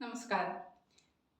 നമസ്കാരം.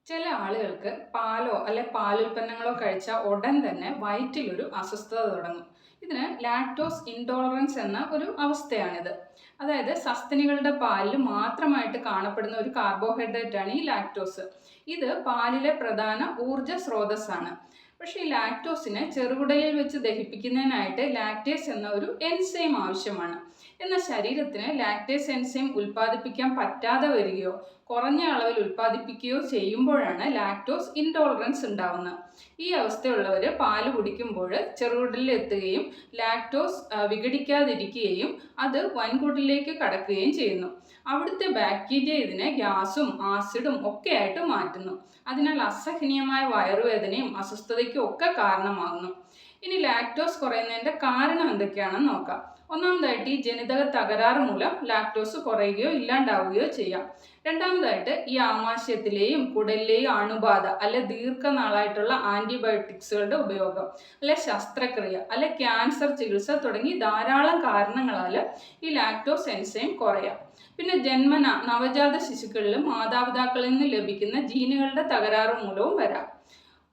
ചില ആളുകൾക്ക് പാലോ അല്ലെ പാലുൽപ്പന്നങ്ങളോ കഴിച്ചാൽ ഉടൻ തന്നെ വയറ്റിലൊരു അസ്വസ്ഥത തുടങ്ങും. ഇതിന് ലാക്ടോസ് ഇൻടോളറൻസ് എന്ന ഒരു അവസ്ഥയാണിത്. അതായത് സസ്തനികളുടെ പാലിൽ മാത്രമായിട്ട് കാണപ്പെടുന്ന ഒരു കാർബോഹൈഡ്രേറ്റ് ആണ് ഈ ലാക്ടോസ്. ഇത് പാലിലെ പ്രധാന ഊർജ സ്രോതസ്സാണ്. പക്ഷേ ഈ ലാക്ടോസിനെ ചെറുകുടലിൽ വെച്ച് ദഹിപ്പിക്കുന്നതിനായിട്ട് ലാക്ടേസ് എന്ന ഒരു എൻസൈം ആവശ്യമാണ്. എന്നാൽ ശരീരത്തിന് ലാക്ടേസ് എൻസൈം ഉൽപ്പാദിപ്പിക്കാൻ പറ്റാതെ വരികയോ കുറഞ്ഞ അളവിൽ ഉൽപ്പാദിപ്പിക്കുകയോ ചെയ്യുമ്പോഴാണ് ലാക്ടോസ് ഇൻടോളറൻസ് ഉണ്ടാവുന്നത്. ഈ അവസ്ഥയുള്ളവർ പാല് കുടിക്കുമ്പോൾ ചെറുകുടലിൽ എത്തുകയും ലാക്ടോസ് വിഘടിക്കാതിരിക്കുകയും അത് വൻകുടലിലേക്ക് കടക്കുകയും ചെയ്യുന്നു. അവിടുത്തെ ബാക്ടീരിയ ഇതിനെ ഗ്യാസും ആസിഡും ഒക്കെ ആയിട്ട് മാറ്റുന്നു. അതിനാൽ അസഹനീയമായ വയറുവേദനയും അസ്വസ്ഥതയ്ക്കും ഒക്കെ കാരണമാകുന്നു. ഇനി ലാക്ടോസ് കുറയുന്നതിൻ്റെ കാരണം എന്തൊക്കെയാണെന്ന് നോക്കാം. ഒന്നാമതായിട്ട് ഈ ജനിതക തകരാറ് മൂലം ലാക്ടോസ് കുറയുകയോ ഇല്ലാണ്ടാവുകയോ ചെയ്യാം. രണ്ടാമതായിട്ട് ഈ ആമാശയത്തിലെയും കുടലിലെയും അണുബാധ അല്ലെ ദീർഘനാളായിട്ടുള്ള ആൻറ്റിബയോട്ടിക്സുകളുടെ ഉപയോഗം അല്ലെ ശസ്ത്രക്രിയ അല്ലെ ക്യാൻസർ ചികിത്സ തുടങ്ങി ധാരാളം കാരണങ്ങളാൽ ഈ ലാക്ടോസ് എൻസൈം കുറയാം. പിന്നെ ജന്മന നവജാത ശിശുക്കളിലും മാതാപിതാക്കളിൽ നിന്ന് ലഭിക്കുന്ന ജീനുകളുടെ തകരാറ് മൂലവും വരാം.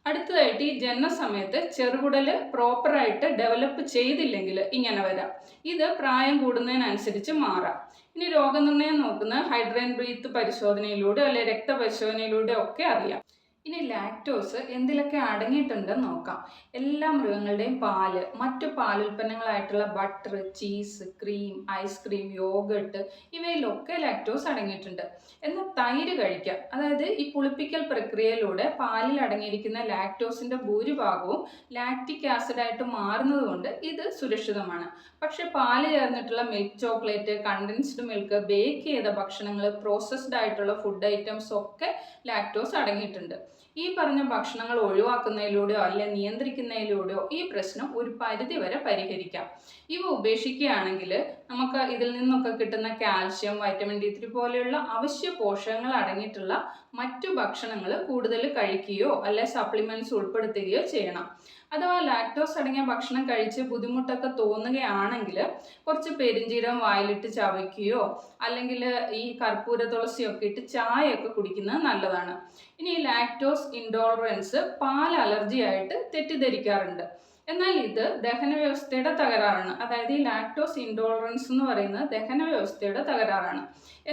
അടുത്തതായിട്ട് ഈ ജനനസമയത്ത് ചെറുകുടൽ പ്രോപ്പറായിട്ട് ഡെവലപ്പ് ചെയ്തില്ലെങ്കിൽ ഇങ്ങനെ വരാം. ഇത് പ്രായം കൂടുന്നതിനനുസരിച്ച് മാറാം. ഇനി രോഗനിർണയം നോക്കുന്ന ഹൈഡ്രൻ ബ്രീത്ത് പരിശോധനയിലൂടെ അല്ലെ രക്തപരിശോധനയിലൂടെ ഒക്കെ അറിയാം. ഇനി ലാക്ടോസ് എന്തിലൊക്കെ അടങ്ങിയിട്ടുണ്ടെന്ന് നോക്കാം. എല്ലാ മൃഗങ്ങളുടെയും പാല്, മറ്റു പാലുൽപ്പന്നങ്ങളായിട്ടുള്ള butter, cheese, cream, ice cream, yogurt ഇവയിലൊക്കെ ലാക്ടോസ് അടങ്ങിയിട്ടുണ്ട്. എന്നാൽ തൈര് കഴിക്കാം. അതായത് ഈ പുളിപ്പിക്കൽ പ്രക്രിയയിലൂടെ പാലിൽ അടങ്ങിയിരിക്കുന്ന ലാക്ടോസിൻ്റെ ഭൂരിഭാഗവും ലാക്റ്റിക് ആസിഡായിട്ട് മാറുന്നത് കൊണ്ട് ഇത് സുരക്ഷിതമാണ്. പക്ഷെ പാല് ചേർന്നിട്ടുള്ള milk chocolate, condensed milk, bake ചെയ്ത ഭക്ഷണങ്ങൾ, പ്രോസസ്ഡ് ആയിട്ടുള്ള ഫുഡ് ഐറ്റംസ് ഒക്കെ ലാക്ടോസ് അടങ്ങിയിട്ടുണ്ട്. ഈ പറഞ്ഞ ഭക്ഷണങ്ങൾ ഒഴിവാക്കുന്നതിലൂടെയോ അല്ലെ നിയന്ത്രിക്കുന്നതിലൂടെയോ ഈ പ്രശ്നം ഒരു പരിധി വരെ പരിഹരിക്കാം. ഇവ ഉപേക്ഷിക്കുകയാണെങ്കിൽ നമുക്ക് ഇതിൽ നിന്നൊക്കെ കിട്ടുന്ന കാൽഷ്യം, വൈറ്റമിൻ D3 പോലെയുള്ള അവശ്യ പോഷകങ്ങൾ അടങ്ങിയിട്ടുള്ള മറ്റു ഭക്ഷണങ്ങൾ കൂടുതൽ കഴിക്കുകയോ അല്ലെ സപ്ലിമെൻറ്റ്സ് ഉൾപ്പെടുത്തുകയോ ചെയ്യണം. അഥവാ ലാക്ടോസ് അടങ്ങിയ ഭക്ഷണം കഴിച്ച് ബുദ്ധിമുട്ടൊക്കെ തോന്നുകയാണെങ്കിൽ കുറച്ച് പെരിഞ്ജീരകം വായിലിട്ട് ചവയ്ക്കുകയോ അല്ലെങ്കിൽ ഈ കർപ്പൂര തുളസിയൊക്കെ ഇട്ട് ചായയൊക്കെ കുടിക്കുന്നത് നല്ലതാണ്. ഇനി ലാക്ടോസ് ഇൻടോളറൻസ് പാൽ അലർജി ആയിട്ട് തെറ്റിദ്ധരിക്കാറുണ്ട്. എന്നാൽ ഇത് ദഹന വ്യവസ്ഥയുടെ തകരാറാണ്. അതായത് ഈ ലാക്ടോസ് ഇൻടോളറൻസ് എന്ന് പറയുന്നത് ദഹന വ്യവസ്ഥയുടെ തകരാറാണ്.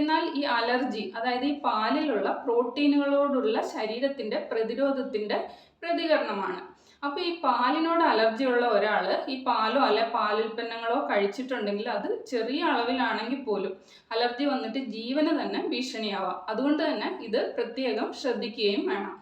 എന്നാൽ ഈ അലർജി അതായത് ഈ പാലിലുള്ള പ്രോട്ടീനുകളോടുള്ള ശരീരത്തിൻ്റെ പ്രതിരോധത്തിൻ്റെ പ്രതികരണമാണ്. അപ്പോൾ ഈ പാലിനോട് അലർജി ഉള്ള ഒരാൾ ഈ പാലോ അല്ലെ പാലുൽപ്പന്നങ്ങളോ കഴിച്ചിട്ടുണ്ടെങ്കിൽ അത് ചെറിയ അളവിലാണെങ്കിൽ പോലും അലർജി വന്നിട്ട് ജീവന് തന്നെ ഭീഷണിയാവാം. അതുകൊണ്ട് തന്നെ ഇത് പ്രത്യേകം ശ്രദ്ധിക്കുകയും വേണം.